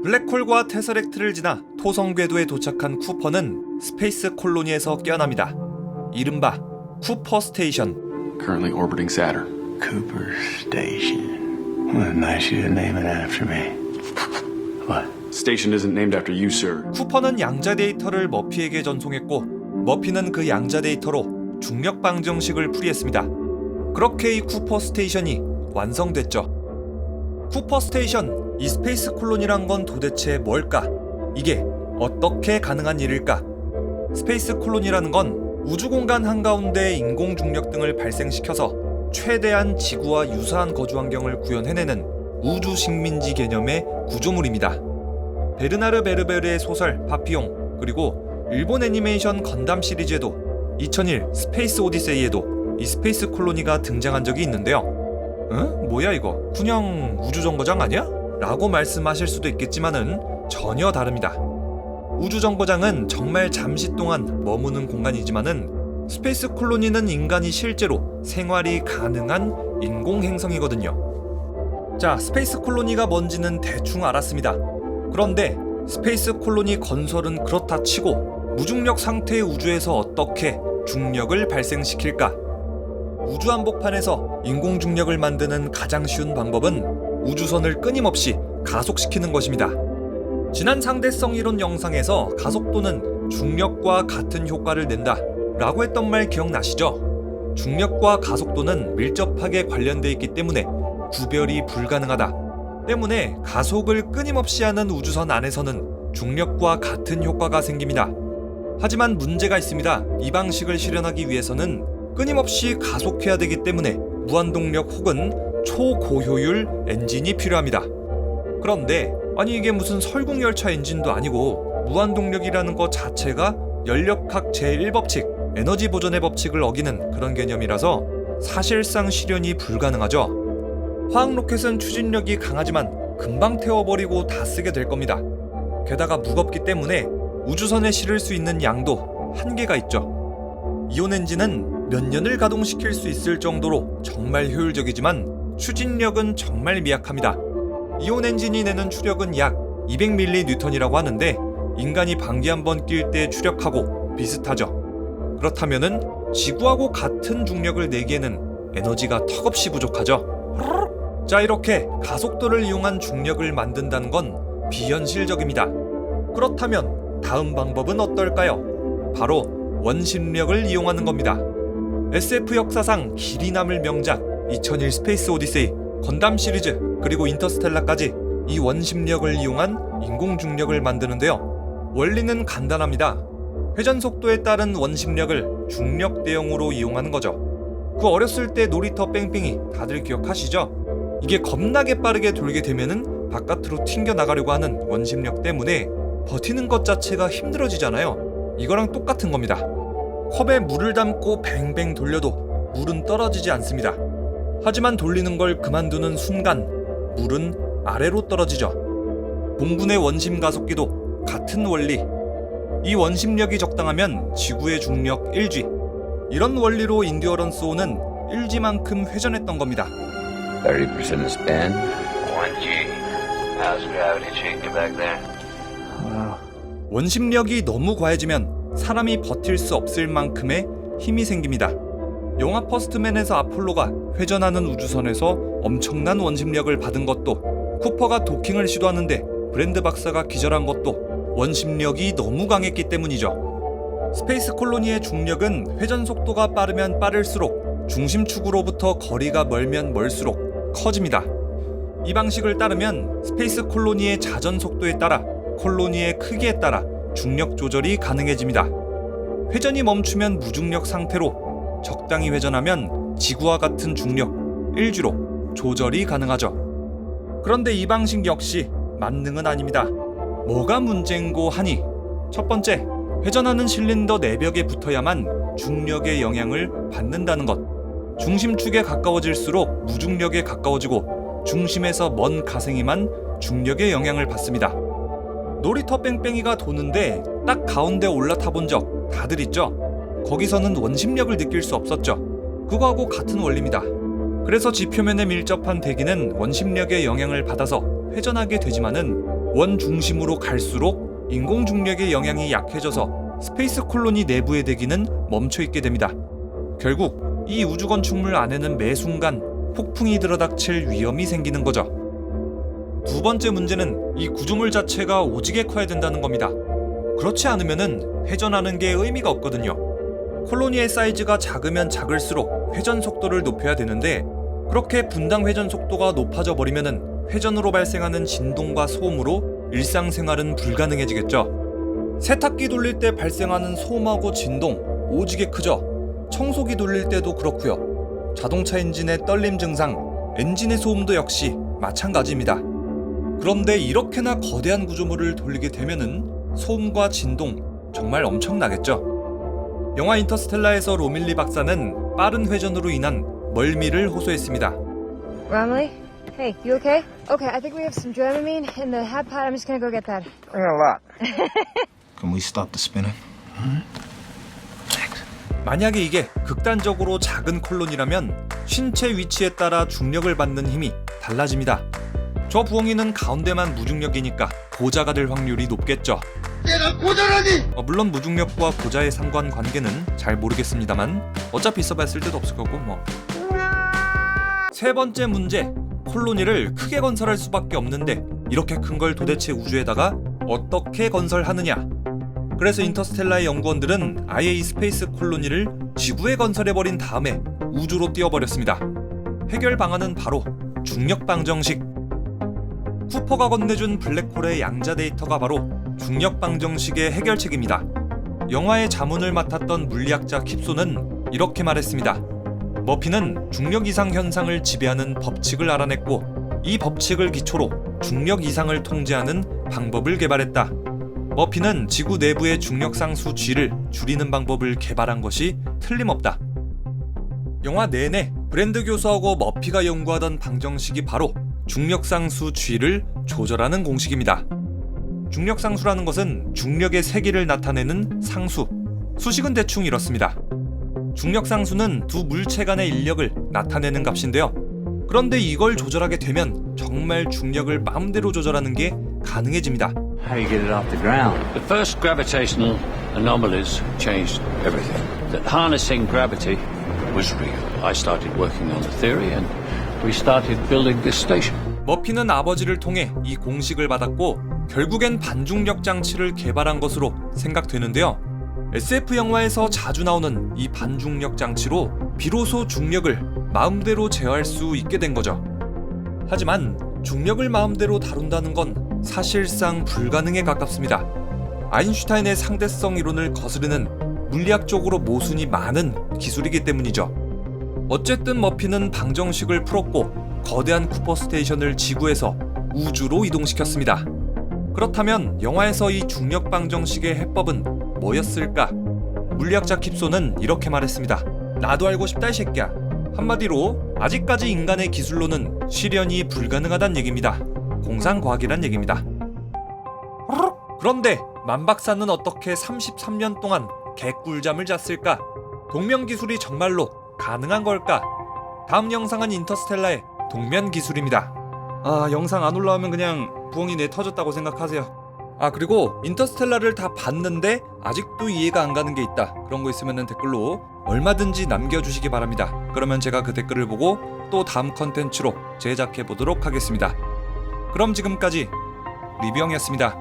블랙홀과 테서렉트를 지나 토성 궤도에 도착한 쿠퍼는 스페이스 콜로니에서 깨어납니다. 이른바 쿠퍼 스테이션. Currently orbiting Saturn. Cooper Station. Well, nice you to name it after me. What? Station isn't named after you, sir. 쿠퍼는 양자 데이터를 머피에게 전송했고 머피는 그 양자 데이터로 중력 방정식을 풀이했습니다. 그렇게 이 쿠퍼 스테이션이 완성됐죠. 쿠퍼 스테이션, 이 스페이스 콜로니란 건 도대체 뭘까? 이게 어떻게 가능한 일일까? 스페이스 콜로니라는 건 우주공간 한가운데 인공중력 등을 발생시켜서 최대한 지구와 유사한 거주 환경을 구현해내는 우주 식민지 개념의 구조물입니다. 베르나르 베르베르의 소설 파피용, 그리고 일본 애니메이션 건담 시리즈에도 2001 스페이스 오디세이에도 이 스페이스 콜로니가 등장한 적이 있는데요. 응? 뭐야 이거? 그냥 우주정거장 아니야? 라고 말씀하실 수도 있겠지만은 전혀 다릅니다. 우주정거장은 정말 잠시 동안 머무는 공간이지만은 스페이스 콜로니는 인간이 실제로 생활이 가능한 인공행성이거든요. 자, 스페이스 콜로니가 뭔지는 대충 알았습니다. 그런데 스페이스 콜로니 건설은 그렇다 치고 무중력 상태의 우주에서 어떻게 중력을 발생시킬까? 우주 한복판에서 인공중력을 만드는 가장 쉬운 방법은 우주선을 끊임없이 가속시키는 것입니다. 지난 상대성 이론 영상에서 가속도는 중력과 같은 효과를 낸다 라고 했던 말 기억나시죠? 중력과 가속도는 밀접하게 관련돼 있기 때문에 구별이 불가능하다 때문에 가속을 끊임없이 하는 우주선 안에서는 중력과 같은 효과가 생깁니다. 하지만 문제가 있습니다. 이 방식을 실현하기 위해서는 끊임없이 가속해야 되기 때문에 무한동력 혹은 초고효율 엔진이 필요합니다. 그런데 아니 이게 무슨 설국열차 엔진도 아니고 무한동력이라는 것 자체가 연력학 제1법칙 에너지 보존의 법칙을 어기는 그런 개념이라서 사실상 실현이 불가능하죠. 화학 로켓은 추진력이 강하지만 금방 태워버리고 다 쓰게 될 겁니다. 게다가 무겁기 때문에 우주선에 실을 수 있는 양도 한계가 있죠. 이온 엔진은 몇 년을 가동시킬 수 있을 정도로 정말 효율적이지만 추진력은 정말 미약합니다. 이온 엔진이 내는 추력은 약 200mN이라고 하는데 인간이 방귀 한번 낄 때 추력하고 비슷하죠. 그렇다면은 지구하고 같은 중력을 내기에는 에너지가 턱없이 부족하죠. 자, 이렇게 가속도를 이용한 중력을 만든다는 건 비현실적입니다. 그렇다면 다음 방법은 어떨까요? 바로 원심력을 이용하는 겁니다. SF 역사상 길이 남을 명작 2001 스페이스 오디세이, 건담 시리즈, 그리고 인터스텔라까지 이 원심력을 이용한 인공중력을 만드는데요. 원리는 간단합니다. 회전 속도에 따른 원심력을 중력 대용으로 이용하는 거죠. 그 어렸을 때 놀이터 뺑뺑이 다들 기억하시죠? 이게 겁나게 빠르게 돌게 되면은 바깥으로 튕겨나가려고 하는 원심력 때문에 버티는 것 자체가 힘들어지잖아요. 이거랑 똑같은 겁니다. 컵에 물을 담고 뱅뱅 돌려도 물은 떨어지지 않습니다. 하지만 돌리는 걸 그만두는 순간 물은 아래로 떨어지죠. 공군의 원심 가속기도 같은 원리. 이 원심력이 적당하면 지구의 중력 1G. 이런 원리로 인듀어런스 5는 1G만큼 회전했던 겁니다. 30% spin. 1G. How's gravity treating you back there? 원심력이 너무 과해지면 사람이 버틸 수 없을 만큼의 힘이 생깁니다. 영화 퍼스트맨에서 아폴로가 회전하는 우주선에서 엄청난 원심력을 받은 것도, 쿠퍼가 도킹을 시도하는데 브랜드 박사가 기절한 것도 원심력이 너무 강했기 때문이죠. 스페이스 콜로니의 중력은 회전 속도가 빠르면 빠를수록 중심축으로부터 거리가 멀면 멀수록 커집니다. 이 방식을 따르면 스페이스 콜로니의 자전 속도에 따라 콜로니의 크기에 따라 중력 조절이 가능해집니다. 회전이 멈추면 무중력 상태로, 적당히 회전하면 지구와 같은 중력 1G로 조절이 가능하죠. 그런데 이 방식 역시 만능은 아닙니다. 뭐가 문제인고 하니, 첫 번째, 회전하는 실린더 내벽에 붙어야만 중력의 영향을 받는다는 것. 중심축에 가까워질수록 무중력에 가까워지고 중심에서 먼 가생이만 중력의 영향을 받습니다. 놀이터 뺑뺑이가 도는데 딱 가운데 올라타 본 적 다들 있죠? 거기서는 원심력을 느낄 수 없었죠. 그거하고 같은 원리입니다. 그래서 지표면에 밀접한 대기는 원심력의 영향을 받아서 회전하게 되지만은 원 중심으로 갈수록 인공 중력의 영향이 약해져서 스페이스 콜로니 내부의 대기는 멈춰 있게 됩니다. 결국 이 우주 건축물 안에는 매 순간 폭풍이 들어닥칠 위험이 생기는 거죠. 두 번째 문제는 이 구조물 자체가 오지게 커야 된다는 겁니다. 그렇지 않으면은 회전하는 게 의미가 없거든요. 콜로니의 사이즈가 작으면 작을수록 회전 속도를 높여야 되는데 그렇게 분당 회전 속도가 높아져 버리면은 회전으로 발생하는 진동과 소음으로 일상생활은 불가능해지겠죠. 세탁기 돌릴 때 발생하는 소음하고 진동 오지게 크죠. 청소기 돌릴 때도 그렇고요. 자동차 엔진의 떨림 증상, 엔진의 소음도 역시 마찬가지입니다. 그런데 이렇게나 거대한 구조물을 돌리게 되면은 소음과 진동 정말 엄청나겠죠. 영화 인터스텔라에서 로밀리 박사는 빠른 회전으로 인한 멀미를 호소했습니다. Romilly? Hey, you okay? Okay, I think we have some Dramamine in the hot pot. I'm just gonna go get that. Bring a lot. Can we stop the spinning? 만약에 이게 극단적으로 작은 콜로니라면 신체 위치에 따라 중력을 받는 힘이 달라집니다. 저 부엉이는 가운데만 무중력이니까 고자가 될 확률이 높겠죠. 물론 무중력과 고자의 상관관계는 잘 모르겠습니다만 어차피 있어봤을 때도 없을 거고 뭐. 세 번째 문제, 콜로니를 크게 건설할 수밖에 없는데 이렇게 큰 걸 도대체 우주에다가 어떻게 건설하느냐. 그래서 인터스텔라의 연구원들은 아예 이 스페이스 콜로니를 지구에 건설해버린 다음에 우주로 띄워버렸습니다. 해결 방안은 바로 중력 방정식. 쿠퍼가 건네준 블랙홀의 양자 데이터가 바로 중력 방정식의 해결책입니다. 영화의 자문을 맡았던 물리학자 킵소는 이렇게 말했습니다. 머피는 중력 이상 현상을 지배하는 법칙을 알아냈고 이 법칙을 기초로 중력 이상을 통제하는 방법을 개발했다. 머피는 지구 내부의 중력 상수 G를 줄이는 방법을 개발한 것이 틀림없다. 영화 내내 브랜드 교수하고 머피가 연구하던 방정식이 바로 중력상수 G를 조절하는 공식입니다. 중력상수라는 것은 중력의 세기를 나타내는 상수, 수식은 대충 이렇습니다. 중력상수는 두 물체 간의 인력을 나타내는 값인데요. 그런데 이걸 조절하게 되면 정말 중력을 마음대로 조절하는 게 가능해집니다. How do you get it off the ground? The first gravitational anomalies changed everything. That harnessing gravity was real. I started working on the theory and we started building this station. 머피는 아버지를 통해 이 공식을 받았고 결국엔 반중력 장치를 개발한 것으로 생각되는데요. SF 영화에서 자주 나오는 이 반중력 장치로 비로소 중력을 마음대로 제어할 수 있게 된 거죠. 하지만 중력을 마음대로 다룬다는 건 사실상 불가능에 가깝습니다. 아인슈타인의 상대성 이론을 거스르는 물리학적으로 모순이 많은 기술이기 때문이죠. 어쨌든 머피는 방정식을 풀었고 거대한 쿠퍼 스테이션을 지구에서 우주로 이동시켰습니다. 그렇다면 영화에서 이 중력 방정식의 해법은 뭐였을까? 물리학자 킵소는 이렇게 말했습니다. 나도 알고 싶다 이 새끼야. 한마디로 아직까지 인간의 기술로는 실현이 불가능하단 얘기입니다. 공상과학이란 얘기입니다. 그런데 만 박사는 어떻게 33년 동안 개꿀잠을 잤을까? 동면 기술이 정말로 가능한 걸까? 다음 영상은 인터스텔라의 동면 기술입니다. 영상 안 올라오면 그냥 부엉이 내 터졌다고 생각하세요. 그리고 인터스텔라를 다 봤는데 아직도 이해가 안 가는 게 있다. 그런 거 있으면 댓글로 얼마든지 남겨주시기 바랍니다. 그러면 제가 그 댓글을 보고 또 다음 컨텐츠로 제작해 보도록 하겠습니다. 그럼 지금까지 리뷰형이었습니다.